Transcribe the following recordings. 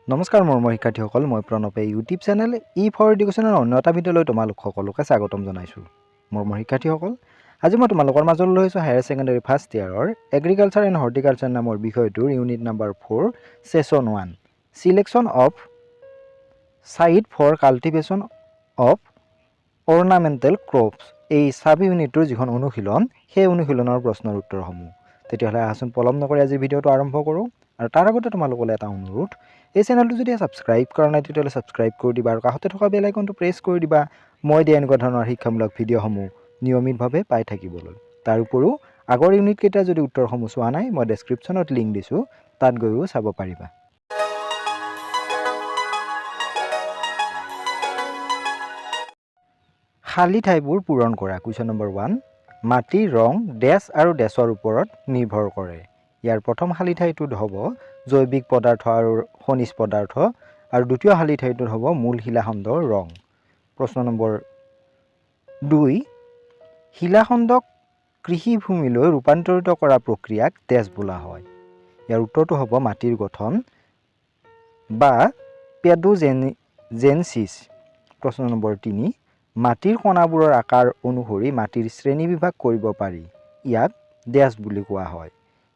নমস্কাৰ মোৰ শিক্ষাৰ্থীসকল, মই প্ৰণৱে ইউটিউব চেনেল ফৰ এডুকেশ্যনৰ অন্য এটা ভিডিঅ'লৈ তোমালোক সকলোকে স্বাগতম জনাইছোঁ। মোৰ শিক্ষাৰ্থীসকল, আজি মই তোমালোকৰ মাজলৈ লৈ আহিছোঁ হায়াৰ ছেকেণ্ডেৰী ফাৰ্ষ্ট ইয়াৰৰ এগ্ৰিকালচাৰ এণ্ড হৰ্টিকালচাৰ নামৰ বিষয়টোৰ unit number 4 session 1 selection of site for cultivation of ornamental crops. এই চাব ইউনিটটোৰ যিখন অনুশীলন, সেই অনুশীলনৰ প্ৰশ্নৰ উত্তৰসমূহ। তেতিয়াহ'লে আহাচোন পলম নকৰি আজি ভিডিঅ'টো আৰম্ভ কৰোঁ। আৰু তাৰ আগতে তোমালোকলৈ এটা অনুৰোধ, এই চেনেলটো যদি ছাবস্ক্ৰাইব কৰা নাই তেতিয়াহ'লে ছাবস্ক্ৰাইব কৰি দিবা আৰু কাষতে থকা বেল আইকনটো প্ৰেছ কৰি দিবা, মই দিয়া এনেকুৱা ধৰণৰ শিক্ষামূলক ভিডিঅ'সমূহ নিয়মিতভাৱে পাই থাকিবলৈ। তাৰ উপৰিও আগৰ ইউনিটকেইটা যদি উত্তৰসমূহ চোৱা নাই, মই ডেছক্ৰিপশ্যনত লিংক দিছোঁ, তাত গৈও চাব পাৰিবা। খালী ঠাইবোৰ পূৰণ কৰা। কুৱেশ্যন নম্বৰ 1, মাটিৰ ৰং ডেছ আৰু ডেছৰ ওপৰত নিৰ্ভৰ কৰে। ইয়াৰ প্ৰথম খালী ঠাইটোত হ'ব জৈৱিক পদাৰ্থ আৰু খনিজ পদাৰ্থ, আৰু দ্বিতীয় খালী ঠাইটোত হ'ব মূল শিলাখণ্ডৰ ৰং। প্ৰশ্ন নম্বৰ 2, শিলাখণ্ডক কৃষিভূমিলৈ ৰূপান্তৰিত কৰা প্ৰক্ৰিয়াক ডেছ বোলা হয়। ইয়াৰ উত্তৰটো হ'ব মাটিৰ গঠন বা পেডোজেনেচিছ। প্ৰশ্ন নম্বৰ 3, মাটিৰ কণাবোৰৰ আকাৰ অনুসৰি মাটিৰ শ্ৰেণীবিভাগ কৰিব পাৰি, ইয়াক ডেছ বুলি কোৱা হয়।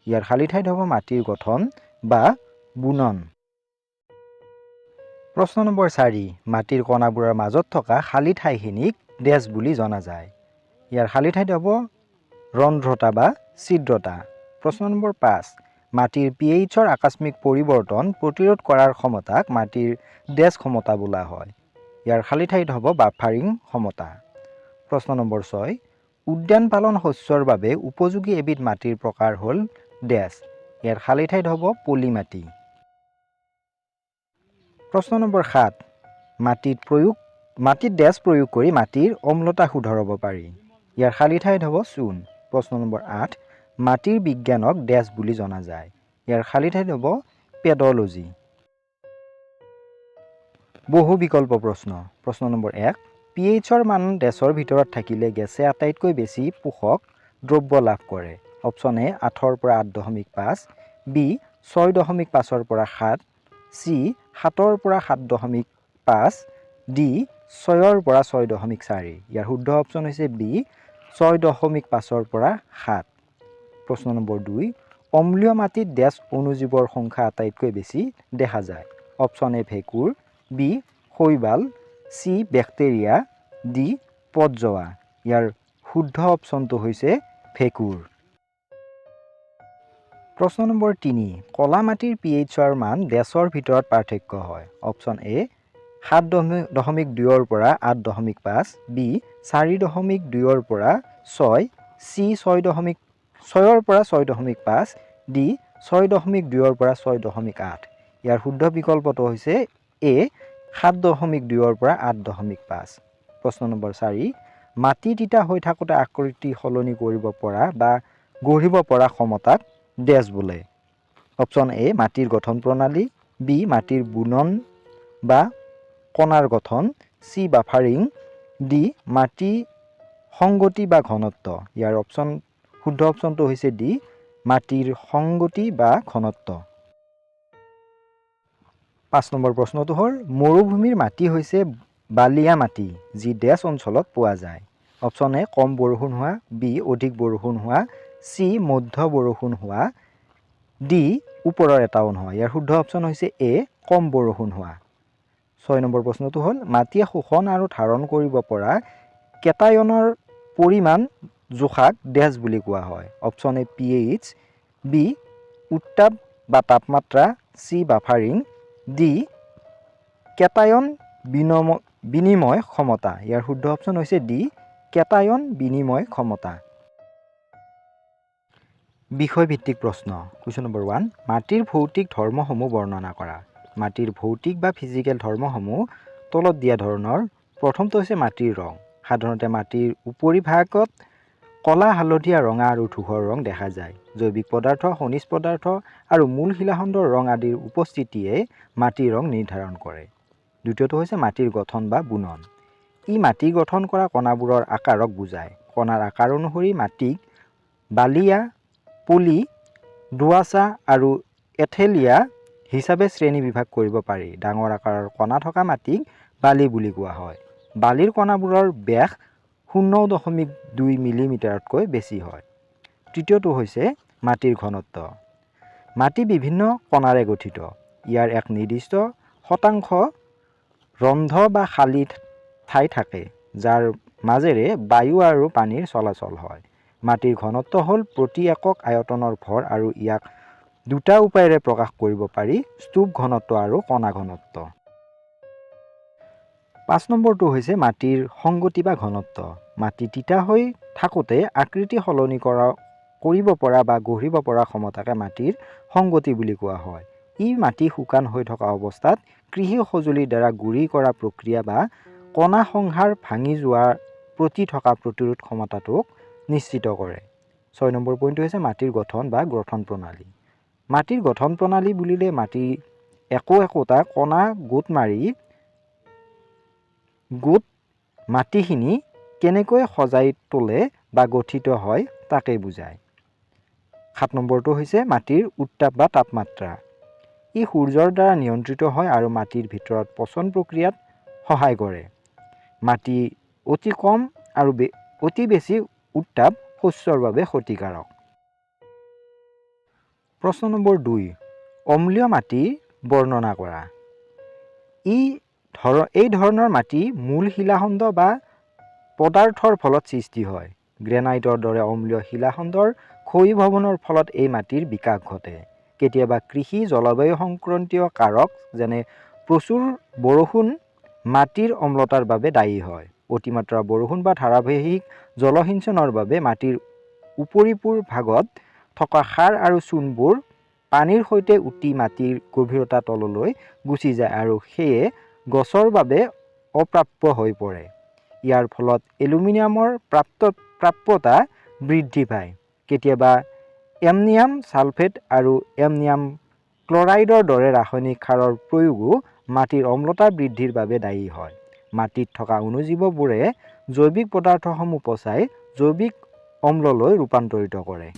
ইয়াৰ খালী ঠাইত হ'ব মাটিৰ গঠন বা বুনন। প্ৰশ্ন নম্বৰ 4, মাটিৰ কণাবোৰৰ মাজত থকা খালী ঠাইখিনিক ডেছ বুলি জনা যায়। ইয়াৰ খালী ঠাইত হ'ব ৰন্ধ্ৰতা বা ছিদ্ৰতা। প্ৰশ্ন নম্বৰ 5, মাটিৰ pH-ৰ আকস্মিক পৰিৱৰ্তন প্ৰতিৰোধ কৰাৰ ক্ষমতাক মাটিৰ ডেছ ক্ষমতা বোলা হয়। ইয়াৰ খালী ঠাইত হ'ব বাফাৰিং ক্ষমতা। প্ৰশ্ন নম্বৰ 6, উদ্যান পালন শস্যৰ বাবে উপযোগী এবিধ মাটিৰ প্ৰকাৰ হ'ল ডেছ। ইয়াৰ খালী ঠাইত হ'ব পলি মাটি। প্ৰশ্ন নম্বৰ 7, মাটিত ডেছ প্ৰয়োগ কৰি মাটিৰ অম্লতা শুধৰাব পাৰি। ইয়াৰ খালী ঠাইত হ'ব চূণ। প্ৰশ্ন নম্বৰ 8, মাটিৰ বিজ্ঞানক ডেছ বুলি জনা যায়। ইয়াৰ খালী ঠাইত হ'ব পেডলজি। বহু বিকল্প প্ৰশ্ন। প্ৰশ্ন নম্বৰ 1, pH-ৰ মান ডেছৰ ভিতৰত থাকিলে গেছে আটাইতকৈ বেছি পোষক দ্ৰব্য লাভ কৰে। অপশ্যন এ 8ৰ পৰা 8.5, বি 6.5ৰ পৰা 7, চি 7ৰ পৰা 7.5, ডি 6ৰ পৰা 6.4। ইয়াৰ শুদ্ধ অপশ্যন হৈছে বি 6.5ৰ পৰা 7। প্ৰশ্ন নম্বৰ 2, অম্লীয় মাটিত ডেছ অণুজীৱৰ সংখ্যা আটাইতকৈ বেছি দেখা যায়। অপশ্যন এ ভেঁকুৰ, বি শৈবাল, চি বেক্টেৰিয়া, ডি পটজোৱা। ইয়াৰ শুদ্ধ অপশ্যনটো হৈছে ভেঁকুৰ। প্ৰশ্ন নম্বৰ 3, কলা মাটিৰ pH-ৰ মান ডেছৰ ভিতৰত পাৰ্থক্য হয়। অপশ্যন এ 7.2ৰ পৰা 8.5, বি 4.2ৰ পৰা 6, চি 6.6ৰ পৰা 6.5, ডি 6.2ৰ পৰা 6.8। ইয়াৰ শুদ্ধ বিকল্পটো হৈছে এ 7.2ৰ পৰা 8.5। প্ৰশ্ন নম্বৰ 4, মাটি তিতা হৈ থাকোঁতে আকৃতি সলনি কৰিব পৰা বা গঢ়িব পৰা ক্ষমতাক ডেছ বোলে। অপশ্যন এ মাটিৰ গঠন প্ৰণালী, বি মাটিৰ বুনন বা কণাৰ গঠন, চি বাফাৰিং, ডি মাটি সংগতি বা ঘনত্ব। ইয়াৰ শুদ্ধ অপশ্যনটো হৈছে ডি মাটিৰ সংগতি বা ঘনত্ব। 5 নম্বৰ প্ৰশ্নটো হ'ল, মৰুভূমিৰ মাটি হৈছে বালিয়া মাটি যি ডেছ অঞ্চলত পোৱা যায়। অপশ্যন এ কম বৰষুণ হোৱা, বি অধিক বৰষুণ হোৱা, চি মধ্য বৰষুণ হোৱা, ডি ওপৰৰ এটাও নহয়। ইয়াৰ শুদ্ধ অপশ্যন হৈছে এ কম বৰষুণ হোৱা। 6 নম্বৰ প্ৰশ্নটো হ'ল, মাটিয়ে শোষণ আৰু ধাৰণ কৰিব পৰা কেটায়নৰ পৰিমাণ জোখাক ডেছ বুলি কোৱা হয়। অপশ্যন এ pH, বি উত্তাপ বা তাপমাত্ৰা, চি বাফাৰিং, ডি কেটায়ন বিনিময় ক্ষমতা। ইয়াৰ শুদ্ধ অপশ্যন হৈছে ডি কেটায়ন বিনিময় ক্ষমতা। বিষয়ভিত্তিক প্ৰশ্ন। কুৱেশ্যন নম্বৰ 1, মাটিৰ ভৌতিক ধৰ্মসমূহ বৰ্ণনা কৰা। মাটিৰ ভৌতিক বা ফিজিকেল ধৰ্মসমূহ তলত দিয়া ধৰণৰ। প্ৰথমটো হৈছে মাটিৰ ৰং। সাধাৰণতে মাটিৰ উপৰিভাগত কলা, হালধীয়া, ৰঙা আৰু ধূসৰ ৰং দেখা যায়। জৈৱিক পদাৰ্থ, খনিজ পদাৰ্থ আৰু মূল শিলাখণ্ডৰ ৰং আদিৰ উপস্থিতিয়ে মাটিৰ ৰং নিৰ্ধাৰণ কৰে। দ্বিতীয়টো হৈছে মাটিৰ গঠন বা বুনন। ই মাটি গঠন কৰা কণাবোৰৰ আকাৰক বুজায়। কণাৰ আকাৰ অনুসৰি মাটিক বালিয়া, পলি, দোআঁছা আৰু এথেলিয়া হিচাপে শ্ৰেণী বিভাগ কৰিব পাৰি। ডাঙৰ আকাৰৰ কণা থকা মাটিক বালি বুলি কোৱা হয়। বালিৰ কণাবোৰৰ ব্যাস 0.2 মিলিমিটাৰতকৈ বেছি হয়। তৃতীয়টো হৈছে মাটিৰ ঘনত্ব। মাটি বিভিন্ন কণাৰে গঠিত। ইয়াৰ এক নিৰ্দিষ্ট শতাংশ ৰন্ধ বা খালী ঠাই থাকে, যাৰ মাজেৰে বায়ু আৰু পানীৰ চলাচল হয়। মাটিৰ ঘনত্ব হ'ল প্ৰতি একক আয়তনৰ ভৰ আৰু ইয়াক দুটা উপায়েৰে প্ৰকাশ কৰিব পাৰি, স্তূপ ঘনত্ব আৰু কণা ঘনত্ব। 5 নম্বৰটো হৈছে মাটিৰ সংগতি বা ঘনত্ব। মাটি তিতা হৈ থাকোঁতে আকৃতি সলনি কৰিব পৰা বা গঢ়িব পৰা ক্ষমতাকে মাটিৰ সংগতি বুলি কোৱা হয়। ই মাটি শুকান হৈ থকা অৱস্থাত কৃষি সঁজুলিৰ দ্বাৰা গুৰি কৰা প্ৰক্ৰিয়া বা কণা সংহাৰ ভাঙি যোৱাৰ প্ৰতি থকা প্ৰতিৰোধ ক্ষমতাটোক নিশ্চিত কৰে। 6 নম্বৰ পইণ্টটো হৈছে মাটিৰ গঠন বা গঠন প্ৰণালী। মাটিৰ গঠন প্ৰণালী বুলিলে মাটিৰ একোটা কণা গোট মাটিখিনি কেনেকৈ সজাই তোলে বা গঠিত হয় তাকে বুজায়। 7 নম্বৰটো হৈছে মাটিৰ উত্তাপ বা তাপমাত্ৰা। ই সূৰ্যৰ দ্বাৰা নিয়ন্ত্ৰিত হয় আৰু মাটিৰ ভিতৰত পচন প্ৰক্ৰিয়াত সহায় কৰে। মাটি অতি কম আৰু অতি বেছি উত্তাপ শস্যৰ বাবে ক্ষতিকাৰক। প্ৰশ্ন নম্বৰ 2, অম্লীয় মাটি বৰ্ণনা কৰা। এই ধৰণৰ মাটি মূল শিলাখণ্ড বা পদাৰ্থৰ ফলত সৃষ্টি হয়। গ্ৰেনাইটৰ দৰে অম্লীয় শিলাখণ্ডৰ ক্ষয়ীভৱনৰ ফলত এই মাটিৰ বিকাশ ঘটে। কেতিয়াবা কৃষি জলবায়ু সংক্ৰান্তীয় কাৰক যেনে প্ৰচুৰ বৰষুণ মাটিৰ অম্লতাৰ বাবে দায়ী হয়। অতিমাত্ৰা বৰষুণ বা ধাৰাবাহিক জলসিঞ্চনৰ বাবে মাটিৰ উপৰিপুৰ ভাগত থকা সাৰ আৰু চূণবোৰ পানীৰ সৈতে উটি মাটিৰ গভীৰতা তললৈ গুচি যায় আৰু সেয়ে গছৰ বাবে অপ্ৰাপ্য হৈ পৰে। ইয়াৰ ফলত এলুমিনিয়ামৰ প্ৰাপ্যতা বৃদ্ধি পায়। কেতিয়াবা এমনিয়াম ছালফেট আৰু এমনিয়াম ক্লৰাইডৰ দৰে ৰাসায়নিক সাৰৰ প্ৰয়োগো মাটিৰ অম্লতা বৃদ্ধিৰ বাবে দায়ী হয়। মাটিত থকা অণুজীৱবোৰে জৈৱিক পদাৰ্থসমূহ পচাই জৈৱিক অম্ললৈ ৰূপান্তৰিত কৰে।